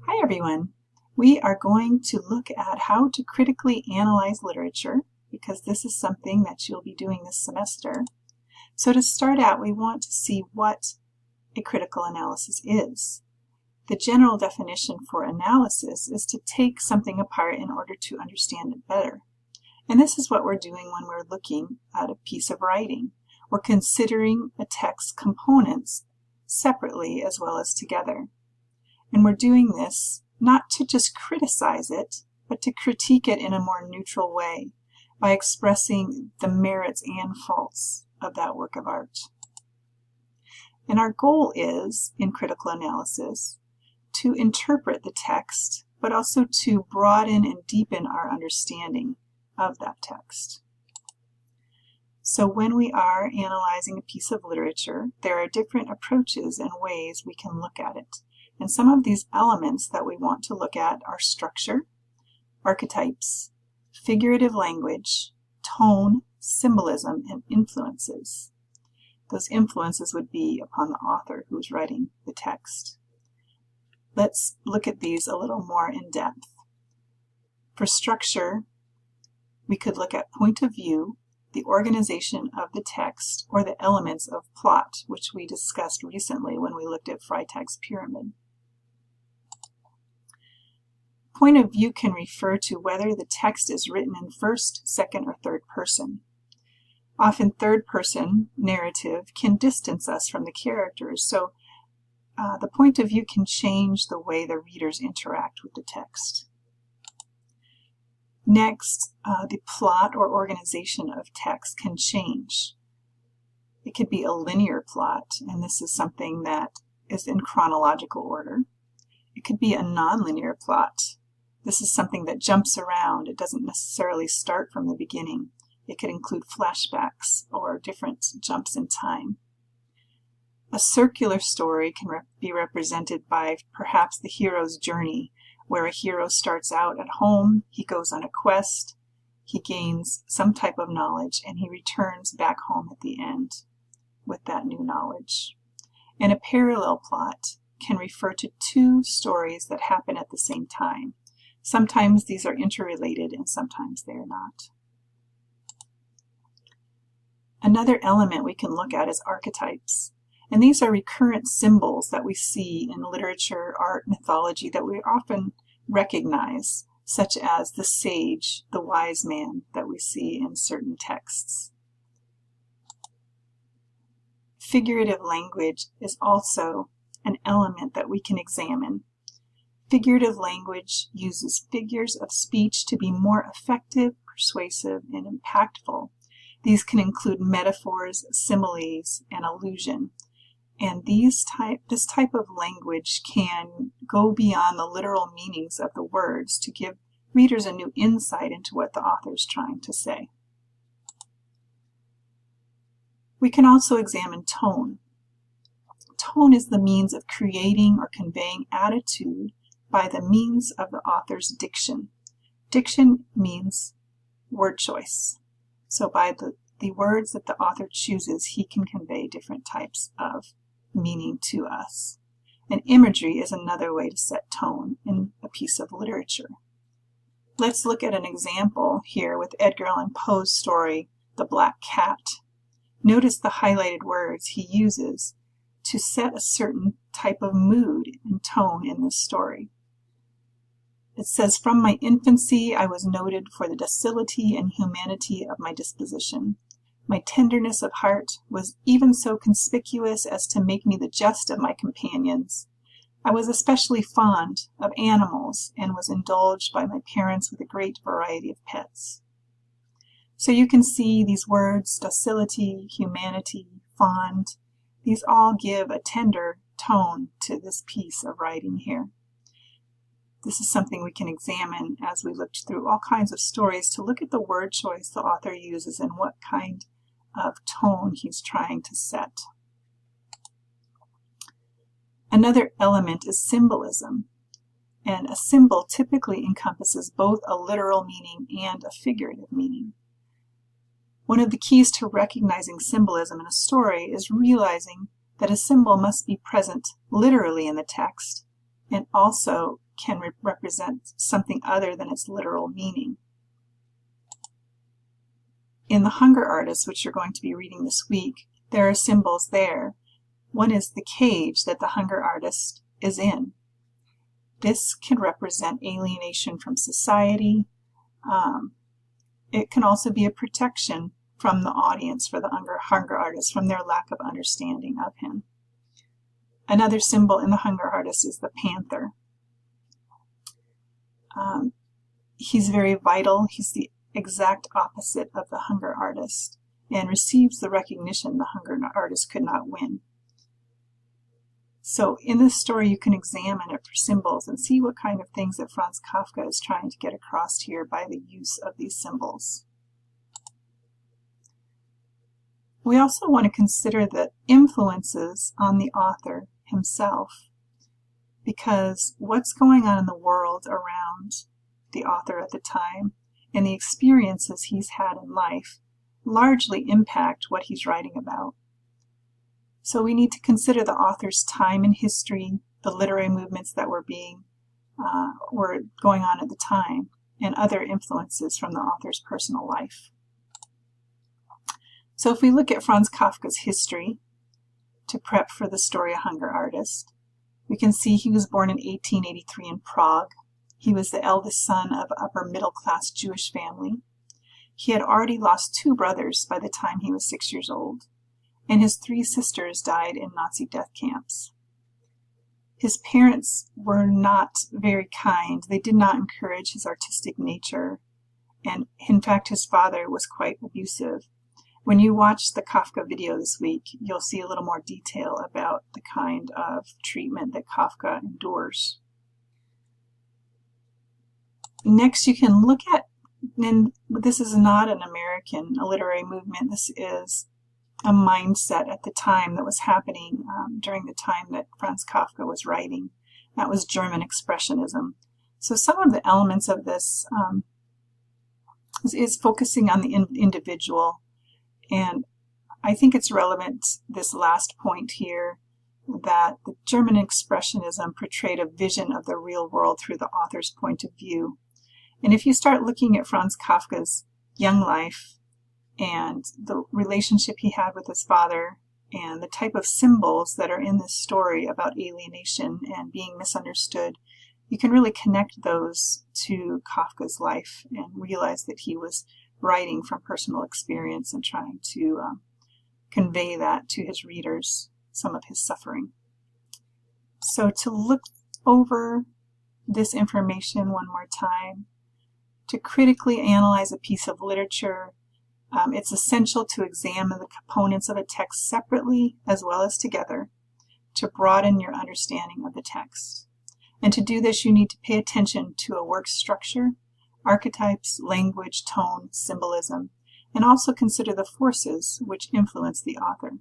Hi everyone. We are going to look at how to critically analyze literature because this is something that you'll be doing this semester. So to start out, we want to see what a critical analysis is. The general definition for analysis is to take something apart in order to understand it better. And this is what we're doing when we're looking at a piece of writing. We're considering a text's components separately as well as together. And we're doing this not to just criticize it, but to critique it in a more neutral way by expressing the merits and faults of that work of art. And our goal is, in critical analysis, to interpret the text, but also to broaden and deepen our understanding of that text. So when we are analyzing a piece of literature, there are different approaches and ways we can look at it. And some of these elements that we want to look at are structure, archetypes, figurative language, tone, symbolism, and influences. Those influences would be upon the author who's writing the text. Let's look at these a little more in depth. For structure, we could look at point of view, the organization of the text, or the elements of plot, which we discussed recently when we looked at Freytag's pyramid. Point of view can refer to whether the text is written in first, second, or third person. Often third person narrative can distance us from the characters, so the point of view can change the way the readers interact with the text. Next, the plot or organization of text can change. It could be a linear plot, and this is something that is in chronological order. It could be a nonlinear plot. This is something that jumps around. It doesn't necessarily start from the beginning. It could include flashbacks or different jumps in time. A circular story can be represented by perhaps the hero's journey, where a hero starts out at home, he goes on a quest, he gains some type of knowledge, and he returns back home at the end with that new knowledge. And a parallel plot can refer to two stories that happen at the same time. Sometimes these are interrelated and sometimes they are not. Another element we can look at is archetypes. And these are recurrent symbols that we see in literature, art, mythology that we often recognize, such as the sage, the wise man that we see in certain texts. Figurative language is also an element that we can examine. Figurative language uses figures of speech to be more effective, persuasive, and impactful. These can include metaphors, similes, and allusion. And this type of language can go beyond the literal meanings of the words to give readers a new insight into what the author is trying to say. We can also examine tone. Tone is the means of creating or conveying attitude by the means of the author's diction. Diction means word choice. So by the words that the author chooses, he can convey different types of meaning to us. And imagery is another way to set tone in a piece of literature. Let's look at an example here with Edgar Allan Poe's story, The Black Cat. Notice the highlighted words he uses to set a certain type of mood and tone in this story. It says, "From my infancy I was noted for the docility and humanity of my disposition. My tenderness of heart was even so conspicuous as to make me the jest of my companions. I was especially fond of animals and was indulged by my parents with a great variety of pets." So you can see these words, docility, humanity, fond, these all give a tender tone to this piece of writing here. This is something we can examine as we looked through all kinds of stories to look at the word choice the author uses and what kind of tone he's trying to set. Another element is symbolism, and a symbol typically encompasses both a literal meaning and a figurative meaning. One of the keys to recognizing symbolism in a story is realizing that a symbol must be present literally in the text and also can represent something other than its literal meaning. In The Hunger Artist, which you're going to be reading this week, there are symbols there. One is the cage that the hunger artist is in. This can represent alienation from society. It can also be a protection from the audience for the hunger artist, from their lack of understanding of him. Another symbol in the hunger artist is the panther. He's very vital. He's the exact opposite of the hunger artist and receives the recognition the hunger artist could not win. So in this story, you can examine it for symbols and see what kind of things that Franz Kafka is trying to get across here by the use of these symbols. We also want to consider the influences on the author himself, because what's going on in the world around the author at the time and the experiences he's had in life largely impact what he's writing about. So we need to consider the author's time in history, the literary movements that were going on at the time, and other influences from the author's personal life. So if we look at Franz Kafka's history to prep for the story A Hunger Artist, we can see he was born in 1883 in Prague. He was the eldest son of an upper middle class Jewish family. He had already lost 2 brothers by the time he was 6 years old, and his 3 sisters died in Nazi death camps. His parents were not very kind. They did not encourage his artistic nature, and in fact his father was quite abusive. When you watch the Kafka video this week, you'll see a little more detail about the kind of treatment that Kafka endures. Next, you can look at, and this is not an American literary movement, this is a mindset at the time that was happening during the time that Franz Kafka was writing. That was German Expressionism. So some of the elements of this is focusing on the individual, and I think it's relevant, this last point here, that the German Expressionism portrayed a vision of the real world through the author's point of view. And if you start looking at Franz Kafka's young life and the relationship he had with his father and the type of symbols that are in this story about alienation and being misunderstood, you can really connect those to Kafka's life and realize that he was writing from personal experience and trying to convey that to his readers, some of his suffering. So to look over this information one more time, to critically analyze a piece of literature, it's essential to examine the components of a text separately as well as together to broaden your understanding of the text. And to do this, you need to pay attention to a work's structure, archetypes, language, tone, symbolism, and also consider the forces which influence the author.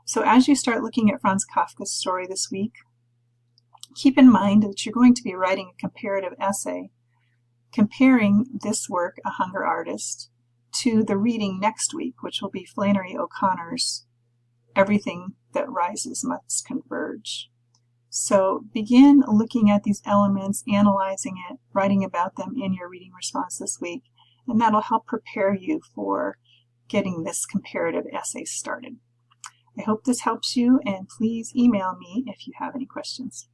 So as you start looking at Franz Kafka's story this week, keep in mind that you're going to be writing a comparative essay comparing this work, A Hunger Artist, to the reading next week, which will be Flannery O'Connor's Everything That Rises Must Converge. So begin looking at these elements, analyzing it, writing about them in your reading response this week, and that'll help prepare you for getting this comparative essay started. I hope this helps you, and please email me if you have any questions.